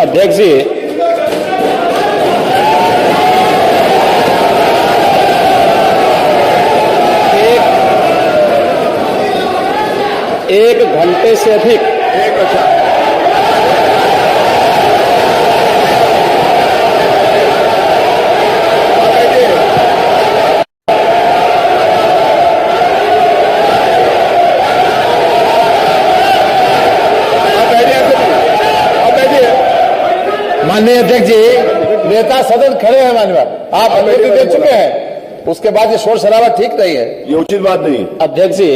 अध्यक्ष जी, एक घंटे से अधिक माननीय अध्यक्ष जी, नेता सदन खड़े हैं माननीय, आप अनुमति दे चुके हैं, उसके बाद ये शोर शराबा ठीक नहीं है, ये उचित बात नहीं है। अध्यक्ष जी,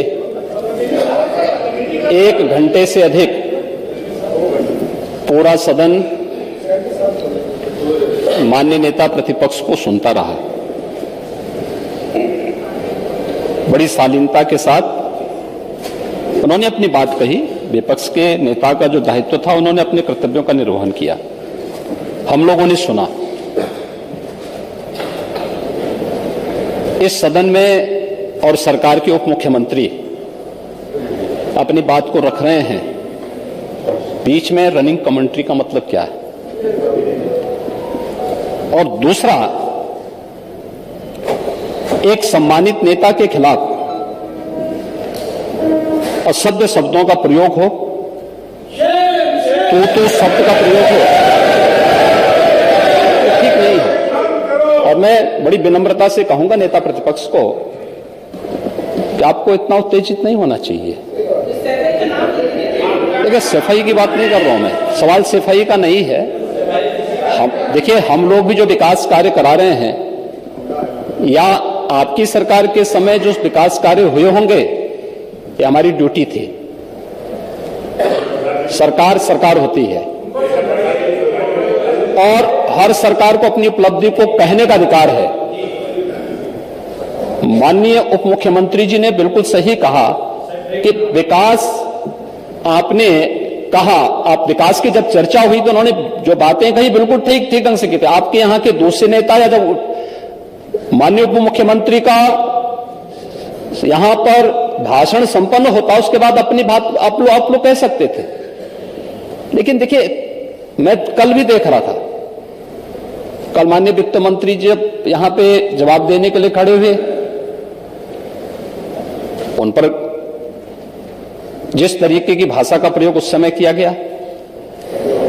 एक घंटे से अधिक पूरा सदन माननीय नेता प्रतिपक्ष को सुनता रहा। बड़ी शालीनता के साथ उन्होंने अपनी बात कही। विपक्ष के नेता का जो दायित्व था, उन्होंने अपने कर्तव्यों का निर्वहन किया। हम लोगों ने सुना। इस सदन में और सरकार के उप मुख्यमंत्री अपनी बात को रख रहे हैं, बीच में रनिंग कमेंट्री का मतलब क्या है? और दूसरा, एक सम्मानित नेता के खिलाफ असभ्य शब्दों का प्रयोग हो, तो शब्द का प्रयोग हो, तो ठीक नहीं है। और मैं बड़ी विनम्रता से कहूंगा नेता प्रतिपक्ष को कि आपको इतना उत्तेजित नहीं होना चाहिए। देखिए, सफाई की बात नहीं कर रहा हूं मैं, सवाल सफाई का नहीं है। देखिए, हम लोग भी जो विकास कार्य करा रहे हैं, या आपकी सरकार के समय जो विकास कार्य हुए होंगे, ये हमारी ड्यूटी थी। सरकार सरकार होती है और हर सरकार को अपनी उपलब्धि को कहने का अधिकार है। माननीय उप मुख्यमंत्री जी ने बिल्कुल सही कहा कि विकास, आपने कहा, आप विकास की जब चर्चा हुई तो उन्होंने जो बातें कही बिल्कुल ठीक ढंग से की थी। आपके यहां के दूसरे नेता या जब माननीय उप मुख्यमंत्री का यहां पर भाषण संपन्न होता, उसके बाद अपनी बात आप लोग कह सकते थे। लेकिन देखिए, मैं कल भी देख रहा था, कल माननीय वित्त मंत्री जी जब यहां पे जवाब देने के लिए खड़े हुए, उन पर जिस तरीके की भाषा का प्रयोग उस समय किया गया,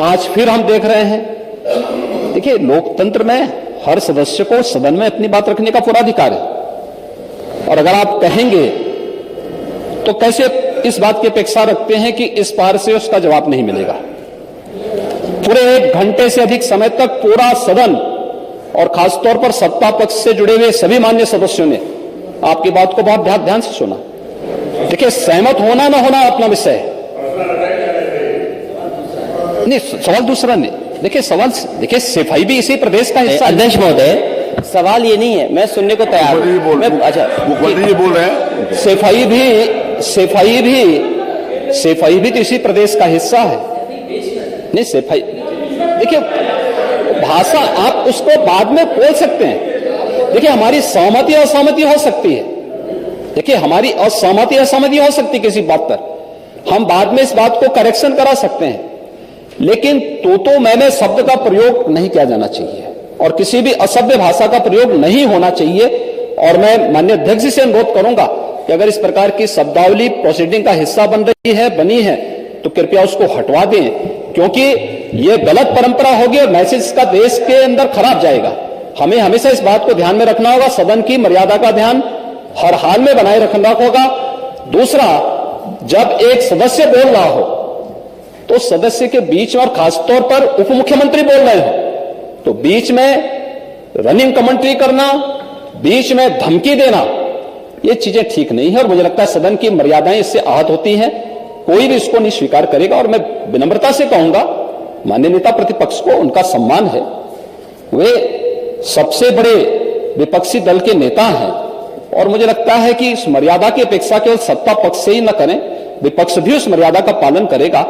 आज फिर हम देख रहे हैं। देखिए, लोकतंत्र में हर सदस्य को सदन में अपनी बात रखने का पूरा अधिकार है, और अगर आप कहेंगे तो कैसे इस बात की अपेक्षा रखते हैं कि इस पार से उसका जवाब नहीं मिलेगा? पूरे एक घंटे से अधिक समय तक पूरा सदन और खासतौर पर सत्ता पक्ष से जुड़े हुए सभी मान्य सदस्यों ने आपकी बात को बहुत ध्यान से सुना। देखिए, सहमत होना ना होना अपना विषय है, नहीं, सवाल दूसरा नहीं। देखिए, सवाल, देखिए, सफाई भी इसी प्रदेश का हिस्सा। अध्यक्ष महोदय, सवाल ये नहीं है, मैं सुनने को तैयार हूं। अच्छा, मुख्यमंत्री बोल रहे हैं, सफाई भी तो इसी प्रदेश का हिस्सा है। नहीं, सफाई, देखिए, भाषा आप उसको बाद में बोल सकते हैं। देखिए, हमारी सहमति असहमति हो सकती है। देखिए, हमारी असहमति असहमति हो सकती है किसी बात पर, हम बाद में इस बात को करेक्शन करा सकते हैं। लेकिन तो मैंने शब्द का प्रयोग नहीं किया जाना चाहिए, और किसी भी असभ्य भाषा का प्रयोग नहीं होना चाहिए। और मैं माननीय अध्यक्ष जी से अनुरोध करूंगा कि अगर इस प्रकार की शब्दावली प्रोसीडिंग का हिस्सा बनी है तो कृपया उसको हटवा दें, क्योंकि यह गलत परंपरा होगी और मैसेज का देश के अंदर खराब जाएगा। हमें हमेशा इस बात को ध्यान में रखना होगा, सदन की मर्यादा का ध्यान हर हाल में बनाए रखना होगा। दूसरा, जब एक सदस्य बोल रहा हो तो सदस्य के बीच में, और खासतौर पर उप मुख्यमंत्री बोल रहे हो, तो बीच में रनिंग कमेंट्री करना, बीच में धमकी देना, ये चीजें ठीक नहीं है। और मुझे लगता है सदन की मर्यादाएं इससे आहत होती हैं, कोई भी इसको नहीं स्वीकार करेगा। और मैं विनम्रता से कहूंगा, माननीय नेता प्रतिपक्ष को उनका सम्मान है, वे सबसे बड़े विपक्षी दल के नेता हैं, और मुझे लगता है कि इस मर्यादा की अपेक्षा केवल सत्ता पक्ष से ही न करें, विपक्ष भी उस मर्यादा का पालन करेगा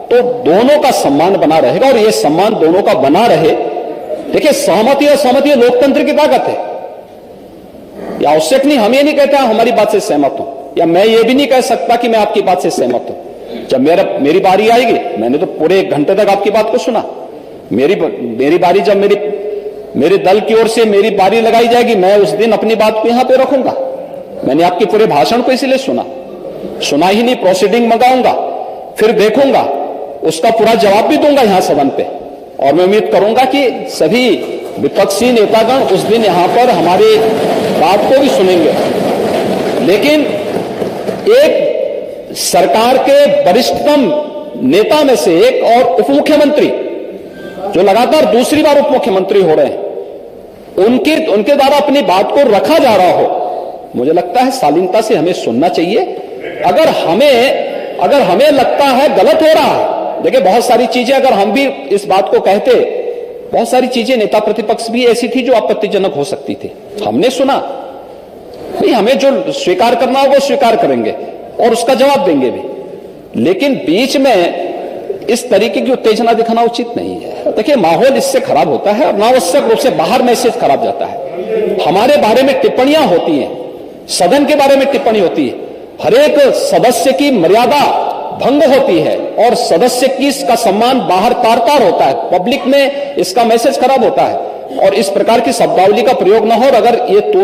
तो दोनों का सम्मान बना रहेगा। और यह सम्मान दोनों का बना रहे। देखिए, सहमति और सहमति लोकतंत्र की ताकत है, यह आवश्यक नहीं। हम ये नहीं कहते हमारी बात से सहमत हो, या मैं ये भी नहीं कह सकता कि मैं आपकी बात से सहमत हूं। जब मेरी बारी आएगी, मैंने तो पूरे 1 घंटे तक आपकी बात को सुना, मेरी बारी जब मेरे दल की ओर से मेरी बारी लगाई जाएगी, मैं उस दिन अपनी बात को यहां पे रखूंगा। मैंने आपके पूरे भाषण को इसलिए सुना ही नहीं, प्रोसीडिंग मंगाऊंगा, फिर देखूंगा, उसका पूरा जवाब भी दूंगा यहां सदन पे। और मैं उम्मीद करूंगा कि सभी विपक्षी नेतागण उस दिन यहां पर हमारी बात को भी सुनेंगे। लेकिन एक सरकार के वरिष्ठतम नेता में से एक और उप मुख्यमंत्री जो लगातार दूसरी बार उप मुख्यमंत्री हो रहे हैं, उनके द्वारा अपनी बात को रखा जा रहा हो, मुझे लगता है शालीनता से हमें सुनना चाहिए। अगर हमें लगता है गलत हो रहा है, देखिए बहुत सारी चीजें अगर हम भी इस बात को कहते, बहुत सारी चीजें नेता प्रतिपक्ष भी ऐसी थी जो आपत्तिजनक हो सकती थी, हमने सुना। भाई हमें जो स्वीकार करना हो वो स्वीकार करेंगे और उसका जवाब देंगे भी, लेकिन बीच में इस तरीके की उत्तेजना दिखाना उचित नहीं है। देखिए माहौल इससे खराब होता है और अनावश्यक रूप से बाहर मैसेज खराब जाता है। हमारे बारे में टिप्पणियां होती हैं, सदन के बारे में टिप्पणी होती है, हर एक सदस्य की मर्यादा भंग होती है और सदस्य की इसका सम्मान बाहर तार-तार होता है, पब्लिक में इसका मैसेज खराब होता है। और इस प्रकार की शब्दावली का प्रयोग न हो, और अगर ये तो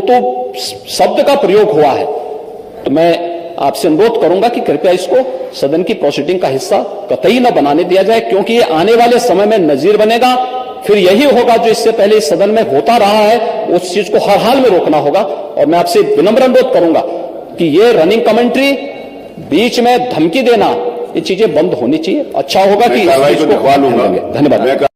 शब्द का प्रयोग हुआ है तो मैं आपसे अनुरोध करूंगा कि कृपया इसको सदन की प्रोसीडिंग का हिस्सा कतई न बनाने दिया जाए, क्योंकि ये आने वाले समय में नजीर बनेगा। फिर यही होगा जो इससे पहले इस सदन में होता रहा है, उस चीज को हर हाल में रोकना होगा। और मैं आपसे विनम्र अनुरोध करूंगा कि ये रनिंग कमेंट्री, बीच में धमकी देना, ये चीजें बंद होनी चाहिए। अच्छा होगा कि कार्रवाई को दिखवा लूंगा। धन्यवाद।